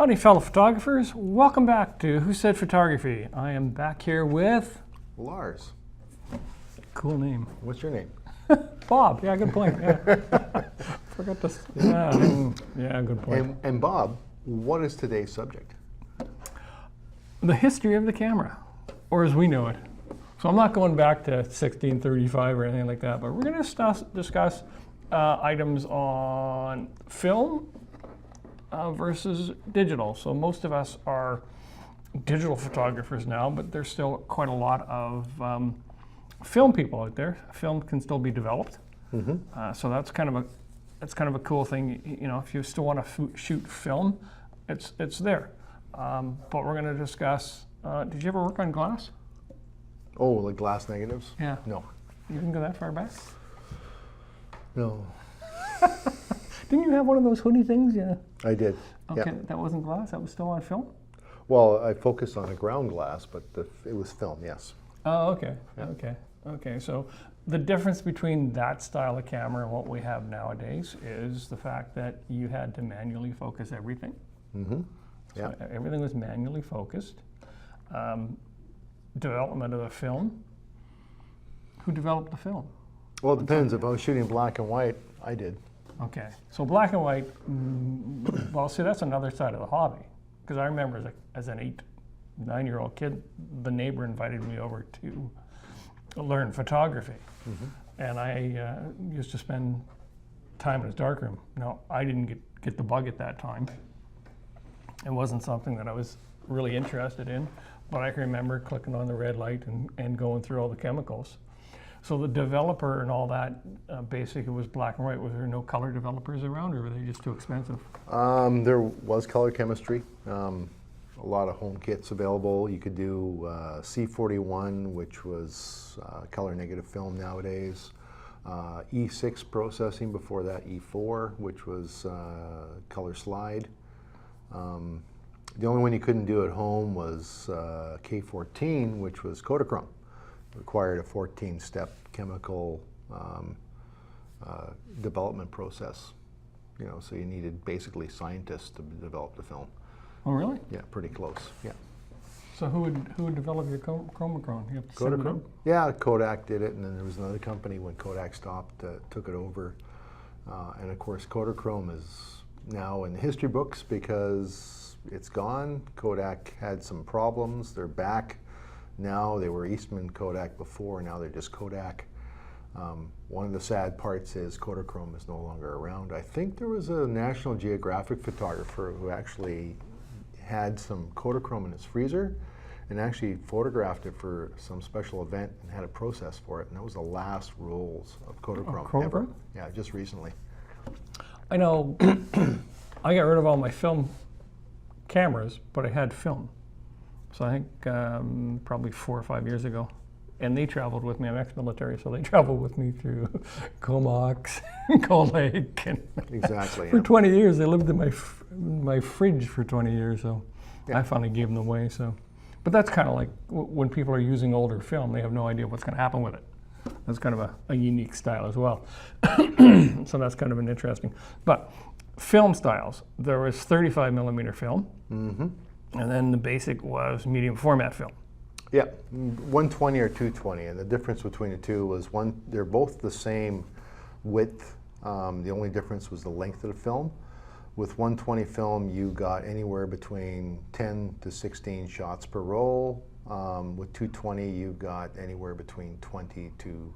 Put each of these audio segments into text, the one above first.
Howdy, fellow photographers. Welcome back to Who Said Photography. I am back here with... Lars. Cool name. What's your name? Bob. Yeah, good point. Yeah. Forgot to... Yeah, good point. And Bob, what is today's subject? The history of the camera, or as we know it. So I'm not going back to 1635 or anything like that, but we're going to discuss items on film versus digital. So most of us are digital photographers now, but there's still quite a lot of film people out there. Film can still be developed, so that's kind of a cool thing. You know, if you still want to shoot film, it's there. But we're going to discuss. Did you ever work on glass? Oh, like glass negatives? Yeah. No. You didn't go that far back? No. Didn't you have one of those hoodie things? Yeah. I did. Okay, Yeah. that wasn't glass. That was still on film. Well, I focused on a ground glass, but it was film. Yes. Oh, okay. Yeah. Okay. So the difference between that style of camera and what we have nowadays is the fact that you had to manually focus everything. Mm-hmm. Yeah. So everything was manually focused. Development of the film. Who developed the film? Well, it depends. If I was shooting black and white, I did. Okay, so black and white, well, see, that's another side of the hobby. Because I remember as an 9-year-old kid, the neighbor invited me over to learn photography. And I used to spend time in his darkroom. Now, I didn't get the bug at that time. It wasn't something that I was really interested in, but I can remember clicking on the red light and going through all the chemicals. So the developer and all that basically was black and white. Was there no color developers around, or were they just too expensive? There was color chemistry. A lot of home kits available. You could do C41, which was color negative film nowadays. E6 processing, before that E4, which was color slide. The only one you couldn't do at home was K14, which was Kodachrome. Required a 14-step chemical development process. You know, so you needed basically scientists to develop the film. Oh, really? Yeah, pretty close. Yeah. So who would develop your chromachrome? You have to send it Kodachrome? in? Yeah, Kodak did it, and then there was another company when Kodak stopped took it over. And of course, Kodachrome is now in the history books because it's gone. Kodak had some problems. They're back. Now, they were Eastman Kodak before, now they're just Kodak. One of the sad parts is Kodachrome is no longer around. I think there was a National Geographic photographer who actually had some Kodachrome in his freezer and actually photographed it for some special event and had a process for it. And that was the last rolls of Kodachrome ever. Yeah, just recently. I know I got rid of all my film cameras, but I had film. So I think probably 4 or 5 years ago. And they traveled with me. I'm ex-military, so they traveled with me through Comox, Cold Lake. And exactly. For 20 years. They lived in my fridge for 20 years, so yeah. I finally gave them away. So, but that's kind of like when people are using older film, they have no idea what's going to happen with it. That's kind of a unique style as well. So that's kind of an interesting. But film styles, there was 35 millimeter film. And then the basic was medium format film. Yeah, 120 or 220, and the difference between the two was they're both the same width. The only difference was the length of the film. With 120 film, you got anywhere between 10 to 16 shots per roll. With 220, you got anywhere between 20 to,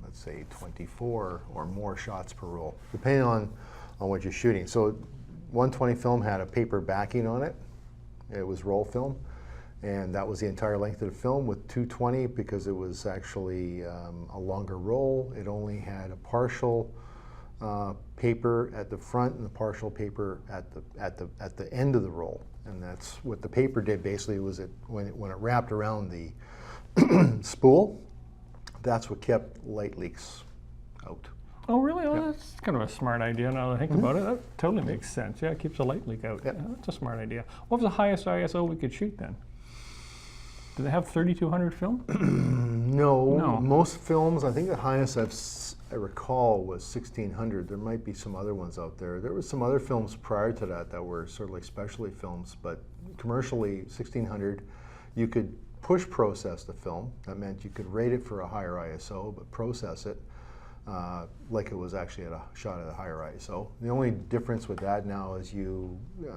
let's say, 24 or more shots per roll, depending on what you're shooting. So 120 film had a paper backing on it. It was roll film, and that was the entire length of the film. With 220, because it was actually a longer roll, it only had a partial paper at the front and the partial paper at the end of the roll. And that's what the paper did basically, was when it wrapped around the spool, that's what kept light leaks out. Oh, really? Oh, Yeah. That's kind of a smart idea now that I think about it. That totally makes sense. Yeah, it keeps a light leak out. Yeah. Yeah, that's a smart idea. What was the highest ISO we could shoot then? Do they have 3200 film? No, No. most films, I think the highest I recall was 1600. There might be some other ones out there. There were some other films prior to that that were sort of like specialty films, but commercially 1600, you could push process the film. That meant you could rate it for a higher ISO, but process it like it was actually shot at a higher ISO. The only difference with that now is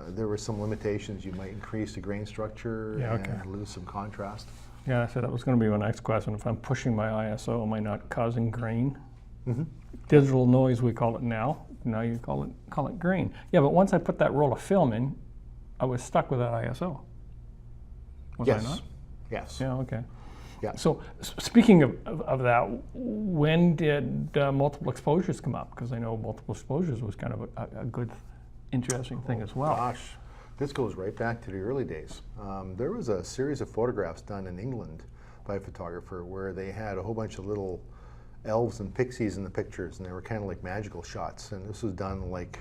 there were some limitations. You might increase the grain structure and lose some contrast. Yeah, I said that was going to be my next question. If I'm pushing my ISO, am I not causing grain? Mm-hmm. Digital noise, we call it now. Now you call it grain. Yeah, but once I put that roll of film in, I was stuck with that ISO. Was I not? Yes. Yeah, okay. Yeah. So speaking of that, when did multiple exposures come up? Because I know multiple exposures was kind of a good, interesting thing as well. Gosh, this goes right back to the early days. There was a series of photographs done in England by a photographer where they had a whole bunch of little elves and pixies in the pictures, and they were kind of like magical shots. And this was done like,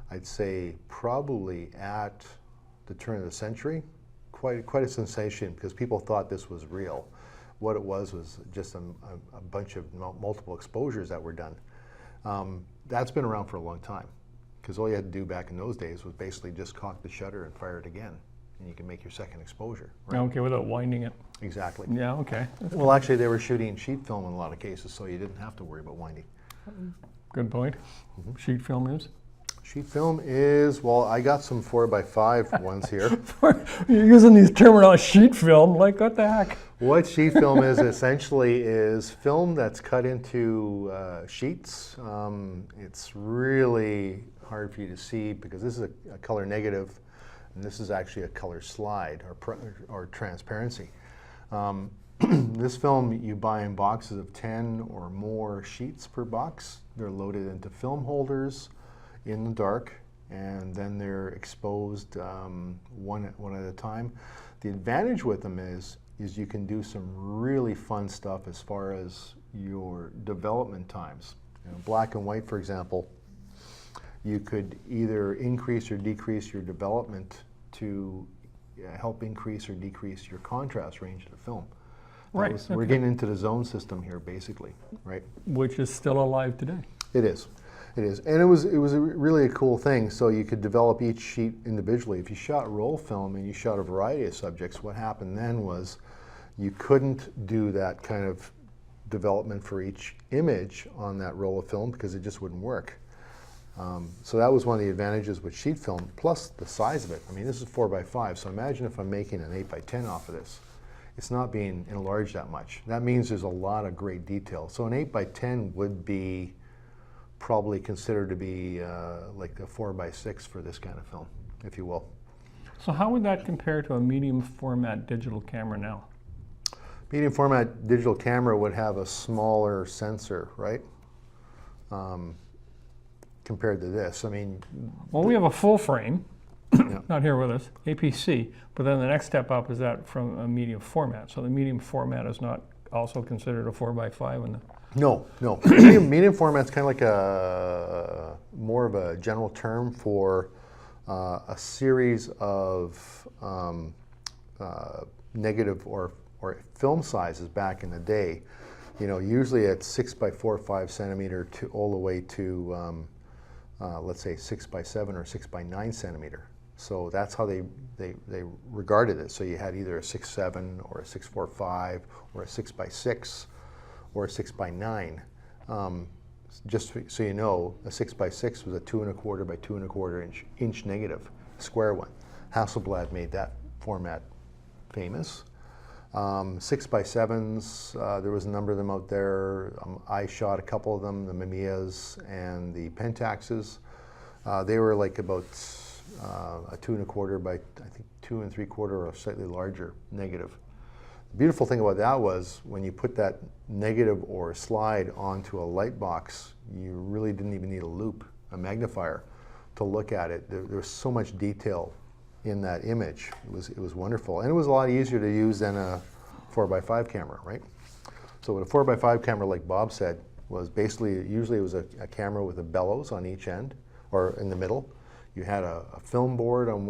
I'd say probably at the turn of the century. Quite a sensation because people thought this was real. What it was just a bunch of multiple exposures that were done. That's been around for a long time because all you had to do back in those days was basically just cock the shutter and fire it again, and you can make your second exposure. Right? Okay, without winding it. Exactly. Yeah, okay. Well, actually, they were shooting sheet film in a lot of cases, so you didn't have to worry about winding. Good point. Mm-hmm. Sheet film is? Sheet film is, well, I got some 4x5 ones here. You're using these terminology, sheet film, like what the heck? What sheet film is essentially is film that's cut into sheets. It's really hard for you to see because this is a color negative, and this is actually a color slide or transparency. This film you buy in boxes of 10 or more sheets per box. They're loaded into film holders in the dark, and then they're exposed one at a time. The advantage with them is you can do some really fun stuff as far as your development times. You know, black and white, for example, you could either increase or decrease your development to help increase or decrease your contrast range of the film. Right. We're getting into the zone system here, basically, right? Which is still alive today. It is. It is, and it was really a cool thing. So you could develop each sheet individually. If you shot roll film and you shot a variety of subjects, what happened then was you couldn't do that kind of development for each image on that roll of film because it just wouldn't work. So that was one of the advantages with sheet film, plus the size of it. I mean, this is 4x5, so imagine if I'm making an 8x10 off of this. It's not being enlarged that much. That means there's a lot of great detail. So an 8x10 would be probably considered to be like a 4x6 for this kind of film, if you will. So how would that compare to a medium format digital camera now? Medium format digital camera would have a smaller sensor, right? Compared to this. I mean, well, we have a full frame, yeah. not here with us, APC, but then the next step up is that from a medium format. So the medium format is not also considered a 4x5 in the... No. medium format's kind of like more of a general term for a series of negative or film sizes back in the day. You know, usually at 6x4 or 5 centimeter to all the way to let's say 6x7 or 6x9 centimeter. So that's how they regarded it. So you had either a 6.7 or a 6.45 or a 6x6 or a 6x9. Just so you know, a 6x6 was a 2.25 by 2.25 inch negative, square one. Hasselblad made that format famous. 6x7s, there was a number of them out there. I shot a couple of them, the Mamiyas and the Pentaxes. They were like about a 2.25 by, I think, 2.75 or a slightly larger negative. The beautiful thing about that was when you put that negative or slide onto a light box, you really didn't even need a loupe, a magnifier, to look at it. There was so much detail in that image. It was wonderful, and it was a lot easier to use than a 4x5 camera, right? So with a 4x5 camera, like Bob said, was basically, usually it was a camera with a bellows on each end or in the middle. You had a film board on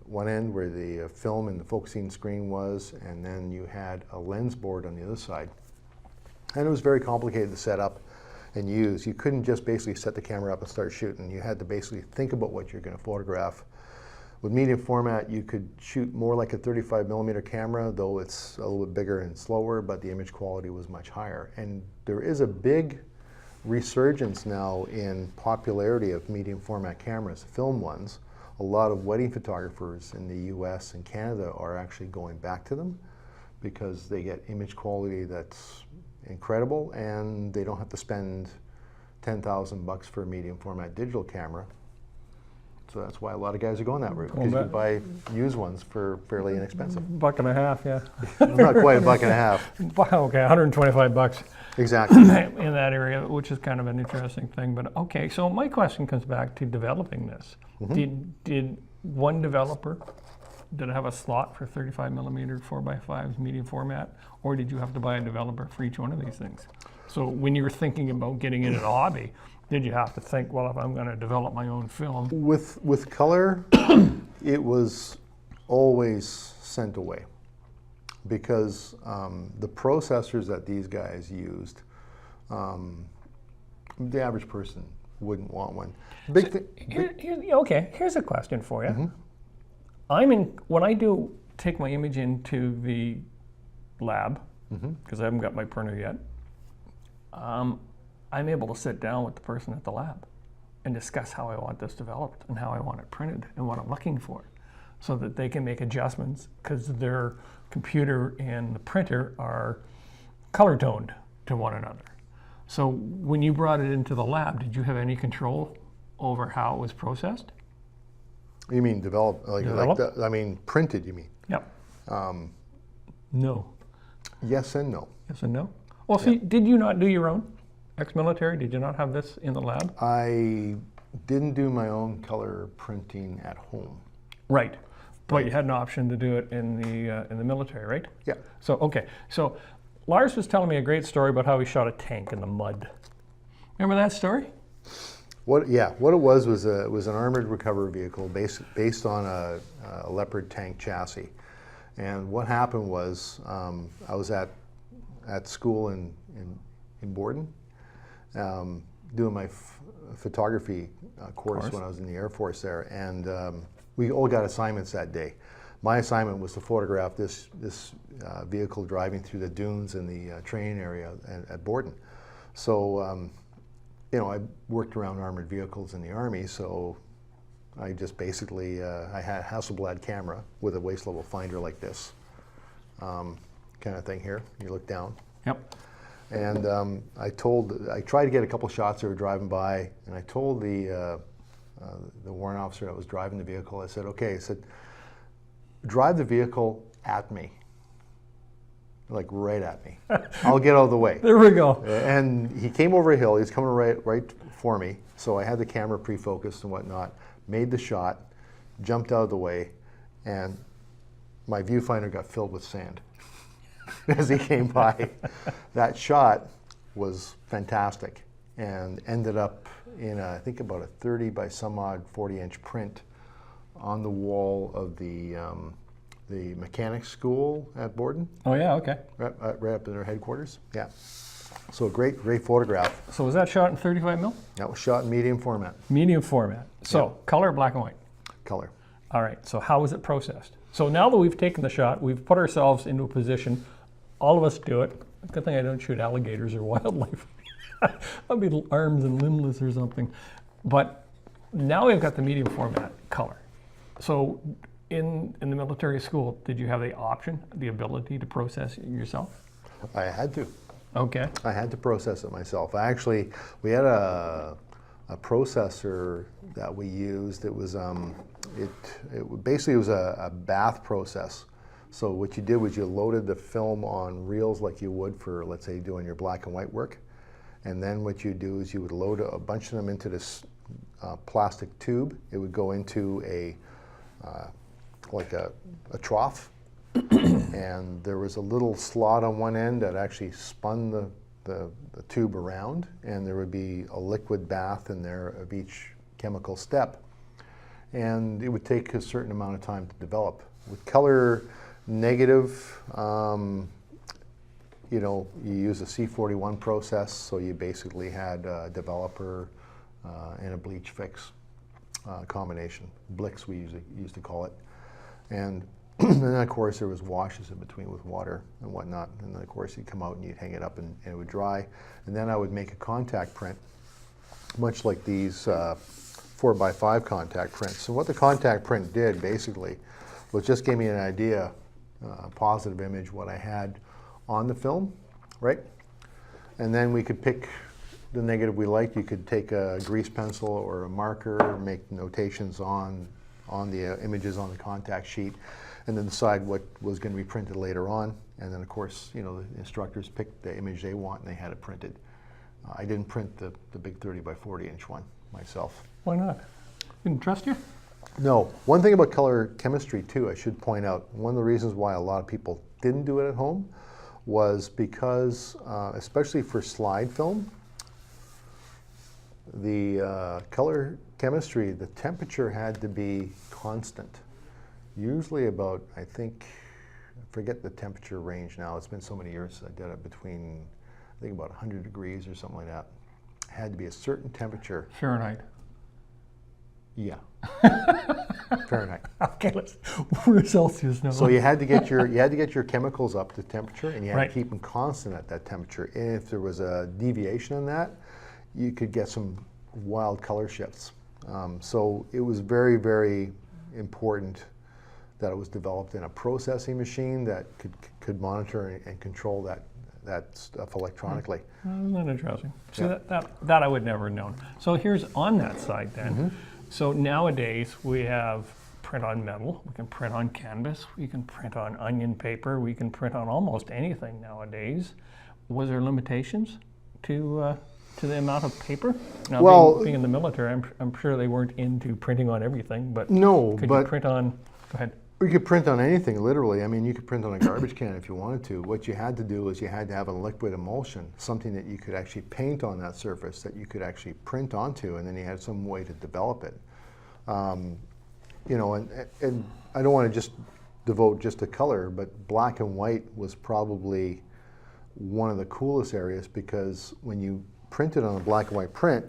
one end where the film and the focusing screen was, and then you had a lens board on the other side. And it was very complicated to set up and use. You couldn't just basically set the camera up and start shooting. You had to basically think about what you're going to photograph. With medium format, you could shoot more like a 35mm camera, though it's a little bit bigger and slower, but the image quality was much higher. And there is a big resurgence now in popularity of medium format cameras, film ones. A lot of wedding photographers in the US and Canada are actually going back to them because they get image quality that's incredible, and they don't have to spend $10,000 for a medium format digital camera. So that's why a lot of guys are going that route, because you can buy used ones for fairly inexpensive. $1.50, yeah. Not quite $1.50. Okay, $125 Exactly. in that area, which is kind of an interesting thing. But okay, so my question comes back to developing this. Did one developer, did it have a slot for 35mm 4x5s medium format, or did you have to buy a developer for each one of these things? So when you were thinking about getting into the hobby, did you have to think, well, if I'm going to develop my own film? With color, it was always sent away, because the processors that these guys used, the average person wouldn't want one. Okay, here's a question for you. When I do take my image into the lab, because I haven't got my printer yet, I'm able to sit down with the person at the lab and discuss how I want this developed and how I want it printed and what I'm looking for, so that they can make adjustments, because their computer and the printer are color toned to one another. So when you brought it into the lab, did you have any control over how it was processed? You mean develop? I mean printed, you mean? Yep. No. Yes and no. Yes and no? Well, see, did you not do your own? Ex-military, did you not have this in the lab? I didn't do my own color printing at home. Right. But you had an option to do it in the military, right? Yeah. So, okay. So Lars was telling me a great story about how he shot a tank in the mud. Remember that story? What it was an armored recovery vehicle based on a Leopard tank chassis. And what happened was, I was at school in Borden, doing my photography course when I was in the Air Force there, and we all got assignments that day. My assignment was to photograph this vehicle driving through the dunes in the training area at Borden. So, you know, I worked around armored vehicles in the Army, so I just basically, I had a Hasselblad camera with a waist level finder like this kind of thing here. You look down. Yep. And I tried to get a couple shots that were driving by, and I told the warrant officer that was driving the vehicle, I said, okay, I said, drive the vehicle at me. Like right at me. I'll get out of the way. There we go. And he came over a hill. He was coming right for me. So I had the camera pre-focused and whatnot, made the shot, jumped out of the way, and my viewfinder got filled with sand as he came by. That shot was fantastic and ended up in, I think, about a 30 by some odd 40-inch print on the wall of the mechanics school at Borden. Oh yeah, okay. Right up in their headquarters. Yeah. So great photograph. So was that shot in 35mm? That was shot in medium format. Medium format. So color, black and white. Color. All right. So how was it processed? So now that we've taken the shot, we've put ourselves into a position. All of us do it. Good thing I don't shoot alligators or wildlife. I'd be arms and limbless or something. But now we've got the medium format color. So in the military school, did you have the option, the ability to process it yourself? I had to. Okay. I had to process it myself. We had a processor that we used. It was basically was a bath process. So what you did was you loaded the film on reels like you would for, let's say, doing your black and white work. And then what you do is you would load a bunch of them into this plastic tube. It would go into like a trough, and there was a little slot on one end that actually spun the tube around, and there would be a liquid bath in there of each chemical step. and it would take a certain amount of time to develop. With color negative, you know, you use a C41 process, so you basically had a developer and a bleach fix combination. Blix, we used to call it. And then, of course, there was washes in between with water and whatnot. And then, of course, you'd come out and you'd hang it up and it would dry. And then I would make a contact print, much like these 4x5 contact prints. So what the contact print did, basically, was just gave me an idea, a positive image, what I had on the film, right? And then we could pick the negative we liked. You could take a grease pencil or a marker, make notations on the images on the contact sheet, and then decide what was going to be printed later on. And then, of course, you know, the instructors picked the image they want and they had it printed. I didn't print the big 30 by 40 inch one myself. Why not? Didn't trust you? No. One thing about color chemistry too, I should point out, one of the reasons why a lot of people didn't do it at home was because, especially for slide film, the color chemistry, the temperature had to be constant. Usually about, I forget the temperature range now. It's been so many years since I did it, between, I think about 100 degrees or something like that. It had to be a certain temperature. Fahrenheit. Yeah. Fahrenheit. Okay, we're Celsius now. So you had to get your chemicals up to temperature, and you had Right. to keep them constant at that temperature. And if there was a deviation in that, you could get some wild color shifts. So it was very, very important that it was developed in a processing machine that could monitor and control that stuff electronically. Isn't that interesting? See, Yeah. that I would never have known. So here's on that side then. Mm-hmm. So nowadays we have print on metal, we can print on canvas, we can print on onion paper, we can print on almost anything nowadays. Was there limitations to the amount of paper? Now, Well, being in the military, I'm sure they weren't into printing on everything, but No, could but you print on, go ahead. you could print on anything, literally. I mean, you could print on a garbage can if you wanted to. What you had to do is you had to have a liquid emulsion, something that you could actually paint on that surface, that you could actually print onto, and then you had some way to develop it. You know, and I don't want to just devote just to color, but black and white was probably one of the coolest areas, because when you printed on a black and white print,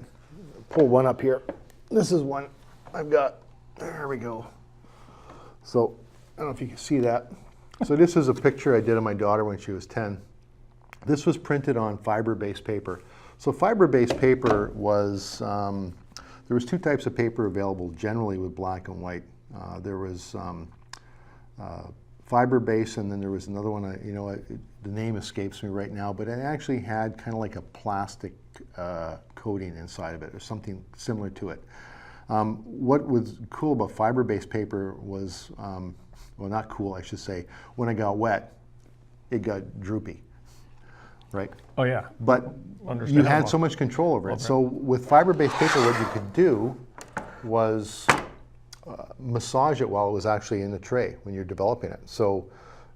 pull one up here. This is one I've got. There we go. So I don't know if you can see that. So this is a picture I did of my daughter when she was 10. This was printed on fiber-based paper. So fiber-based paper was, there was two types of paper available generally with black and white. There was fiber-based, and then there was another one, the name escapes me right now, but it actually had kind of like a plastic coating inside of it, or something similar to it. What was cool about fiber-based paper was, well, not cool, I should say, when it got wet, it got droopy, right? Oh yeah. But you had so much control over it. Okay. So with fiber-based paper, what you could do was massage it while it was actually in the tray when you're developing it. So,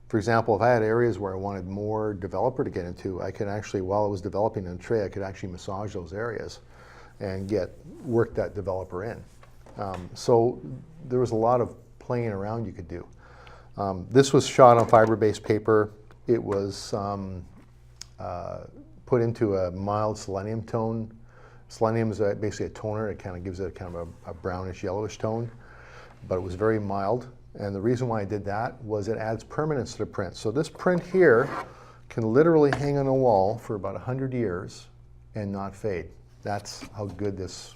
for example, if I had areas where I wanted more developer to get into, I could actually, while it was developing in the tray, I could actually massage those areas and work that developer in. So there was a lot of playing around you could do. This was shot on fiber-based paper. It was put into a mild selenium tone. Selenium is basically a toner. It kind of gives it kind of a brownish yellowish tone, but it was very mild. And the reason why I did that was it adds permanence to the print. So this print here can literally hang on a wall for about 100 years and not fade. That's how good this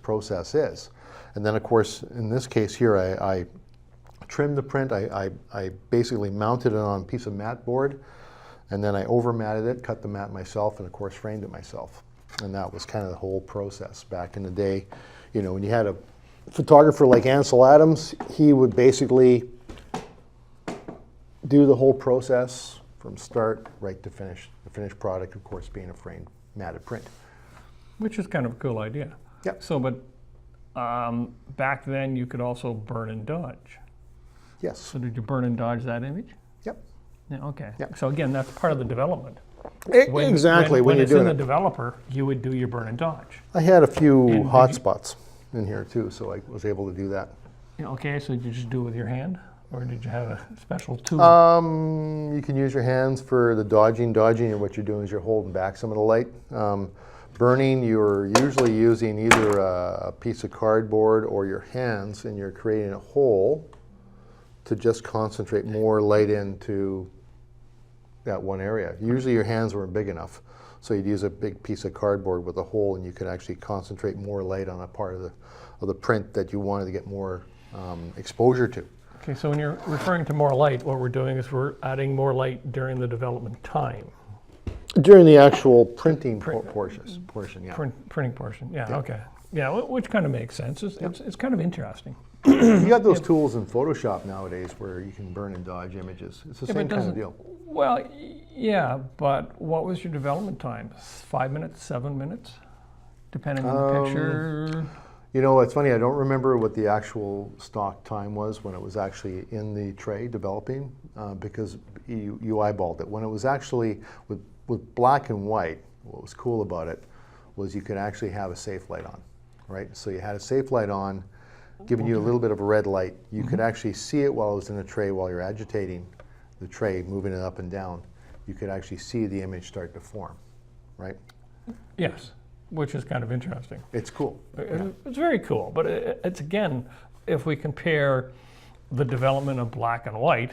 process is. And then, of course, in this case here, I trimmed the print. I basically mounted it on a piece of mat board, and then I over-matted it, cut the mat myself, and of course framed it myself. And that was kind of the whole process back in the day. You know, when you had a photographer like Ansel Adams, he would basically do the whole process from start right to finish. The finished product, of course, being a framed matted print. Which is kind of a cool idea. Yep. So, but back then you could also burn and dodge. Yes. So did you burn and dodge that image? Yep. Yeah, okay. Yep. So again, that's part of the development. Exactly. When you're it's in doing the it. developer, you would do your burn and dodge. I had a few And hot spots. in here too, so I was able to do that. Yeah, okay, so did you just do it with your hand, or did you have a special tool? You can use your hands for the dodging, and what you're doing is you're holding back some of the light. Burning, you're usually using either a piece of cardboard or your hands, and you're creating a hole to just concentrate more light into that one area. Usually your hands weren't big enough, so you'd use a big piece of cardboard with a hole, and you could actually concentrate more light on a part of the print that you wanted to get more exposure to. Okay, so when you're referring to more light, what we're doing is we're adding more light during the development time. During the actual printing portion, yeah. Printing portion, yeah, okay. Yeah, which kind of makes sense. It's kind of interesting. You got those tools in Photoshop nowadays where you can burn and dodge images. It's the same kind of deal. Well, yeah, but what was your development time? 5 minutes, 7 minutes? Depending on the picture? You know, it's funny, I don't remember what the actual stock time was when it was actually in the tray developing, because you eyeballed it. When it was actually with black and white, what was cool about it was you could actually have a safe light on, right? So you had a safe light on, giving you a little bit of a red light. You could actually see it while it was in the tray, while you're agitating the tray, moving it up and down. You could actually see the image start to form, right? Yes, which is kind of interesting. It's cool. It's very cool, but it's again, if we compare the development of black and white,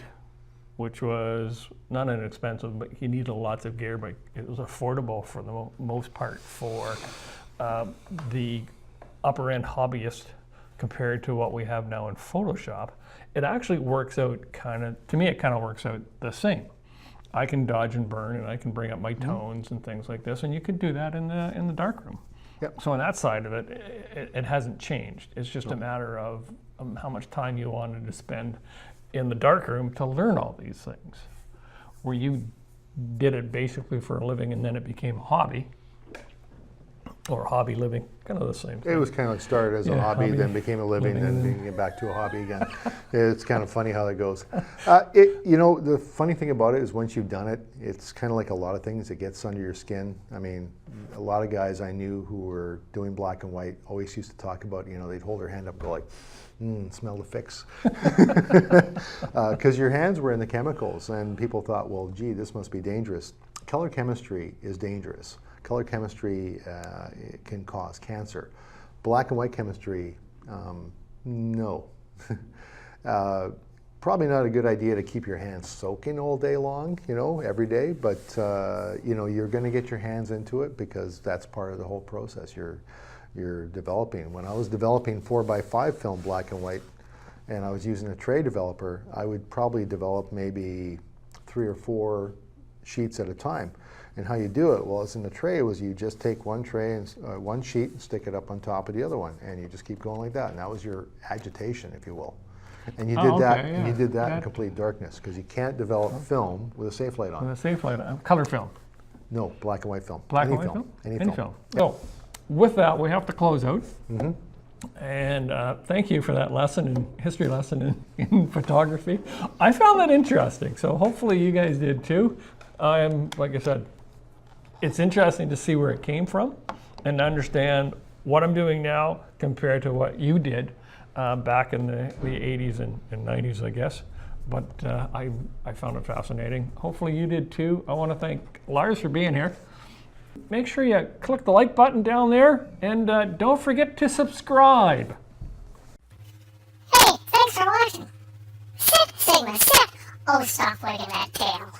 which was not inexpensive, but you needed lots of gear, but it was affordable for the most part for the upper end hobbyist compared to what we have now in Photoshop. It actually works out to me it kind of works out the same. I can dodge and burn, and I can bring up my tones and things like this, and you could do that in the darkroom. Yep. So on that side of it, it hasn't changed. It's just a matter of how much time you wanted to spend in the darkroom to learn all these things. Where you did it basically for a living, and then it became a hobby, or hobby living, kind of the same thing. It was kind of like started as a hobby, then became a living, then being back to a hobby again. It's kind of funny how that goes. You know, the funny thing about it is once you've done it, it's kind of like a lot of things. It gets under your skin. I mean, a lot of guys I knew who were doing black and white always used to talk about, you know, they'd hold their hand up and go like, smell the fix. Because your hands were in the chemicals, and people thought, well, gee, this must be dangerous. Color chemistry is dangerous. Color chemistry can cause cancer. Black and white chemistry, no. Probably not a good idea to keep your hands soaking all day long, you know, every day, but you know, you're gonna get your hands into it because that's part of the whole process you're developing. When I was developing 4x5 film black and white, and I was using a tray developer, I would probably develop maybe 3 or 4 sheets at a time. And how you do it, well, it's in the tray, was you just take one tray and one sheet and stick it up on top of the other one, and you just keep going like that. And that was your agitation, if you will. And you did that. And you did that in complete darkness, because you can't develop film with a safe light on. With a safe light, color film. No, black and white film. Black and white film. Any film. So, with that, we have to close out. And thank you for that history lesson in photography. I found that interesting, so hopefully you guys did too. Like I said, it's interesting to see where it came from and understand what I'm doing now compared to what you did back in the 80s and 90s, I guess. But I found it fascinating. Hopefully you did too. I want to thank Lars for being here. Make sure you click the like button down there, and don't forget to subscribe. Hey, thanks for watching. Sit, Sigma, sit. Oh, stop wagging that tail.